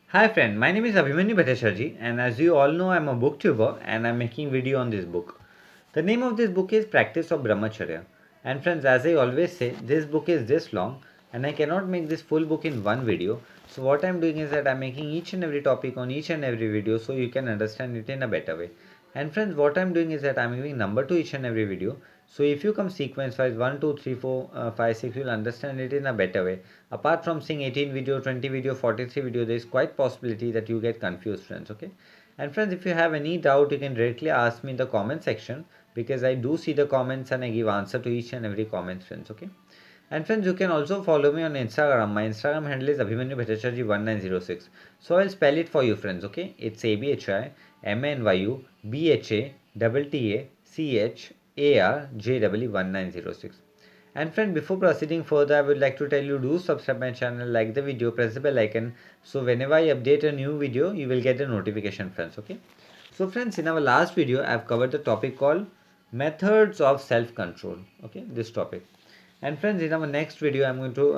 Hi friend, my name is Abhimanyu Bhattacharjee and as you all know I'm a booktuber and I'm making video on this book. The name of this book is Practice of Brahmacharya, and friends, as I always say, this book is this long and I cannot make this full book in one video. So what I'm doing is that I'm making each and every topic on each and every video so you can understand it in a better way. And friends, what I'm doing is that I'm giving number to each and every video. So if you come sequence wise 1, 2, 3, 4, 5, 6, you'll understand it in a better way. Apart from seeing 18 video, 20 video, 43 video, there is quite possibility that you get confused friends, okay? And friends, if you have any doubt, you can directly ask me in the comment section because I do see the comments and I give answer to each and every comment friends, okay? And friends, you can also follow me on Instagram. My Instagram handle is Abhimanyu Bhattacharjee 1906. So I'll spell it for you friends, okay? It's ABHIMANYU BHATTACHARJEE 1906. And friend, before proceeding further, I would like to tell you do subscribe my channel, like the video, press the bell icon. So whenever I update a new video, you will get a notification friends, okay? So friends, in our last video, I've covered the topic called methods of self-control, okay? This topic. And friends, in our next video, I'm going to,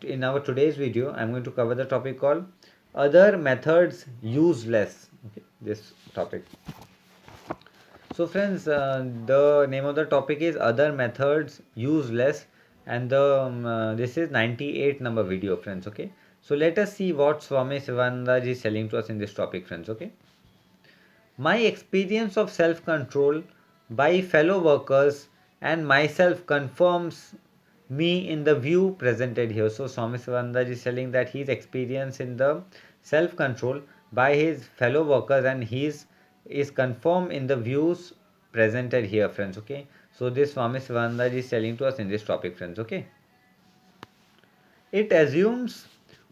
in our today's video, I'm going to cover the topic called other methods useless, okay? This topic. So friends, the name of the topic is other methods useless and this is 98 number video friends, okay? So let us see what Swami Sivananda is telling to us in this topic friends, okay? My experience of self-control by fellow workers and myself confirms me in the view presented here. So Swami Sivananda is telling that his experience in the self-control by his fellow workers and his is confirmed in the views presented here friends, okay? So this Swami Sivananda is telling to us in this topic friends, okay? It assumes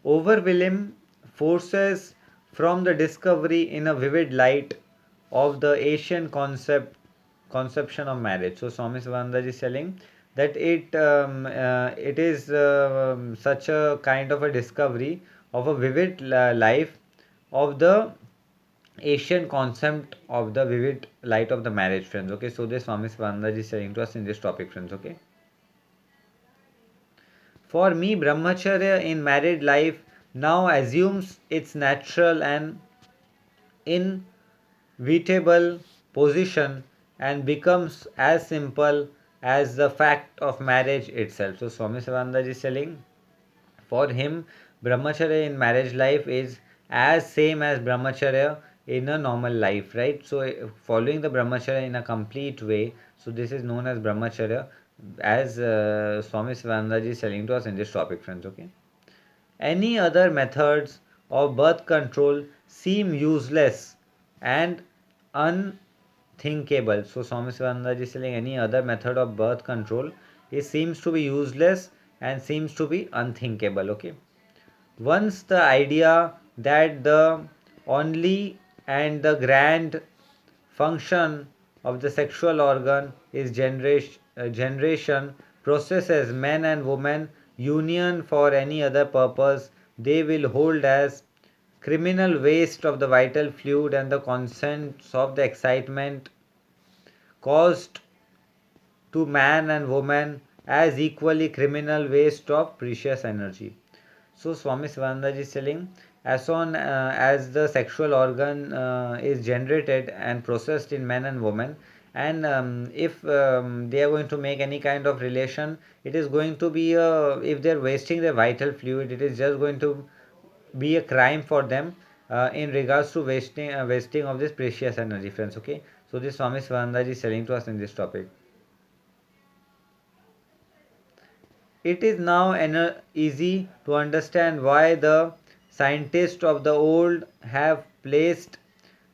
overwhelming forces from the discovery in a vivid light of the Asian conception of marriage. So Swami Sivananda is telling that it is such a kind of a discovery of a vivid life of the Asian concept of the vivid light of the marriage, friends. Okay, so this Swami Sivananda is saying to us in this topic, friends. Okay. For me, brahmacharya in married life now assumes its natural and inevitable position and becomes as simple as the fact of marriage itself. So Swami Sivananda is telling for him brahmacharya in marriage life is as same as brahmacharya in a normal life, right? So following the brahmacharya in a complete way, so this is known as brahmacharya as Swami Sivananda is telling to us in this topic friends, okay? Any other methods of birth control seem useless and unthinkable. So Swami Sivananda is telling any other method of birth control, it seems to be useless and seems to be unthinkable, okay? Once the idea that the only and the grand function of the sexual organ is generation processes men and women union for any other purpose, they will hold as criminal waste of the vital fluid and the contents of the excitement caused to man and woman as equally criminal waste of precious energy. So Swami Sivananda is telling as soon as the sexual organ is generated and processed in men and women, and if they are going to make any kind of relation, it is going to be if they are wasting their vital fluid, it is just going to be a crime for them in regards to wasting of this precious energy, friends. Okay, so this Swami Sivananda is telling to us in this topic. It is now easy to understand why the scientists of the old have placed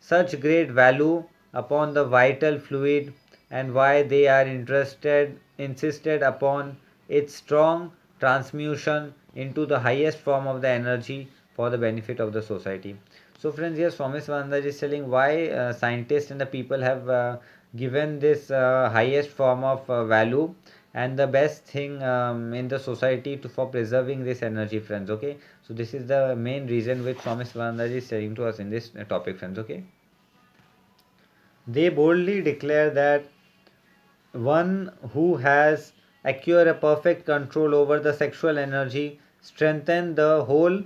such great value upon the vital fluid and why they are insisted upon its strong transmutation into the highest form of the energy for the benefit of the society. So friends, here Swami Swananda is telling why scientists and the people have given this highest form of value and the best thing in the society for preserving this energy, friends. Okay, so this is the main reason which Swami Swananda is telling to us in this topic, friends. Okay, they boldly declare that one who has acquired a perfect control over the sexual energy strengthen the whole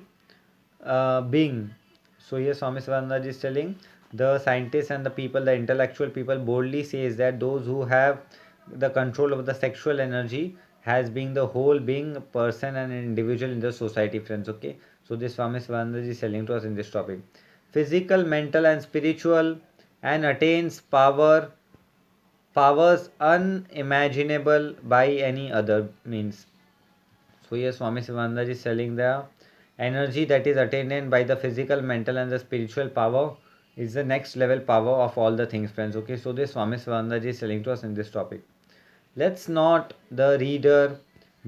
being. So here Swami Sivananda is telling the scientists and the people, the intellectual people boldly says that those who have the control of the sexual energy has been the whole being, a person and an individual in the society, friends. Okay. So this Swami Sivananda is telling to us in this topic. Physical, mental and spiritual, and attains powers unimaginable by any other means. So here Swami Sivananda is telling the energy that is attained by the physical, mental and the spiritual power is the next level power of all the things, friends. Okay, so this Swami Sivananda is telling to us in this topic. Let's not the reader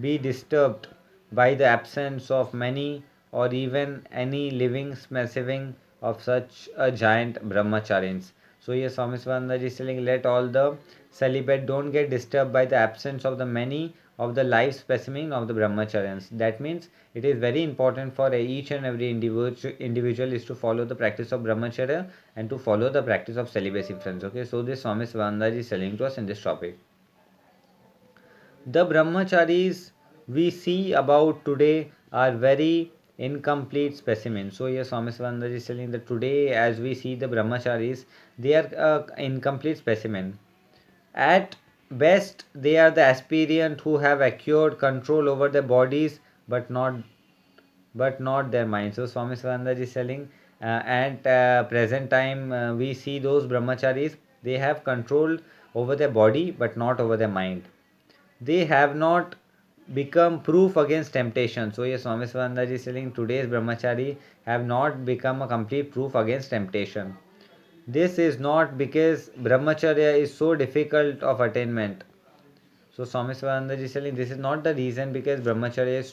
be disturbed by the absence of many or even any living specimen of such a giant brahmacharis. So here Swami Swananda is telling, let all the celibate don't get disturbed by the absence of the many of the live specimen of the brahmacharyans. That means it is very important for each and every individual is to follow the practice of brahmacharya and to follow the practice of celibacy, friends. Okay, so this Swami Swananda is telling to us in this topic. The brahmacharis we see about today are very incomplete specimens. So here Swami Swananda is telling that today as we see the brahmacharis, they are incomplete specimen. At best, they are the aspirant who have acquired control over their bodies but not their minds. So Swami Swananda is telling at present time we see those brahmacharis, they have control over their body but not over their mind. They have not become proof against temptation. So yes, Swami Swananda is telling today's brahmachari have not become a complete proof against temptation. This is not because brahmacharya is so difficult of attainment. So Swami Swananda is telling this is not the reason because brahmacharya is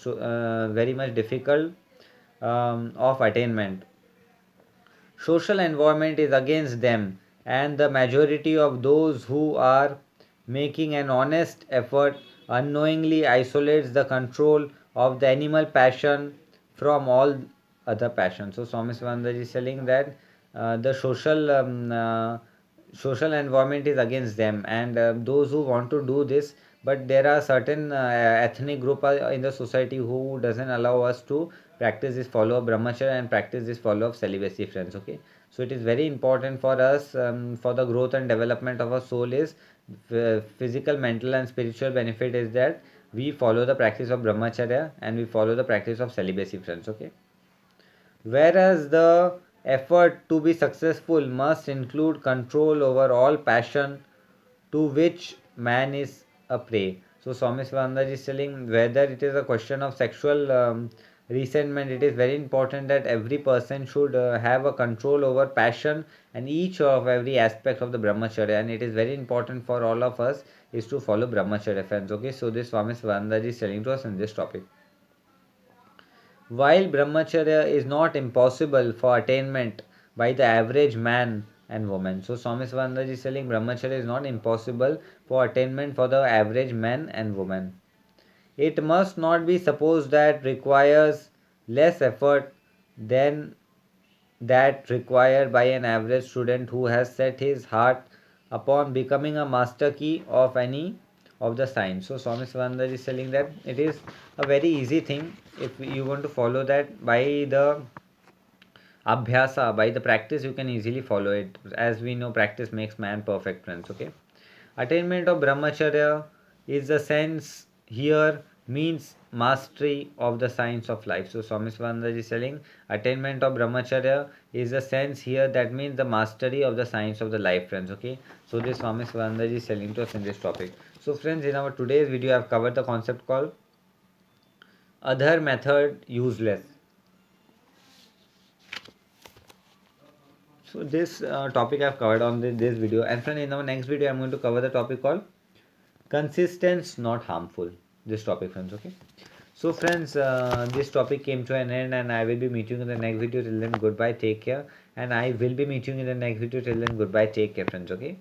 very much difficult of attainment. Social environment is against them, and the majority of those who are making an honest effort unknowingly isolates the control of the animal passion from all other passions. So Swami Swananda is telling that the social environment is against them, and those who want to do this, but there are certain ethnic group in the society who doesn't allow us to practice this follow of brahmacharya and practice this follow of celibacy, friends. Okay, so it is very important for us for the growth and development of our soul is physical, mental and spiritual benefit is that we follow the practice of brahmacharya and we follow the practice of celibacy, friends. Okay, whereas the effort to be successful must include control over all passion to which man is a prey. So Swami Swananda is telling whether it is a question of sexual resentment, it is very important that every person should have a control over passion and each of every aspect of the brahmacharya, and it is very important for all of us is to follow brahmacharya, friends. Okay, so this Swami Swananda is telling to us in this topic. While brahmacharya is not impossible for attainment by the average man and woman. So Swami Swananda is telling brahmacharya is not impossible for attainment for the average man and woman. It must not be supposed that requires less effort than that required by an average student who has set his heart upon becoming a master key of any of the science. So Swami Swananda is telling that it is a very easy thing if you want to follow that by the abhyasa, by the practice you can easily follow it. As we know, practice makes man perfect, friends. Okay, attainment of brahmacharya is the sense here means mastery of the science of life. So Swami Swananda is telling attainment of brahmacharya is the sense here that means the mastery of the science of the life, friends. Okay, so this Swami Swananda is telling to us in this topic. So friends, in our today's video I have covered the concept called other method useless. So this topic I've covered on this video, and friend, in our next video I'm going to cover the topic called consistence not harmful. This topic, friends. Okay, so friends, this topic came to an end and I will be meeting you in the next video. Till then, goodbye, take care, and I will be meeting you in the next video. Till then, goodbye, take care, friends. Okay.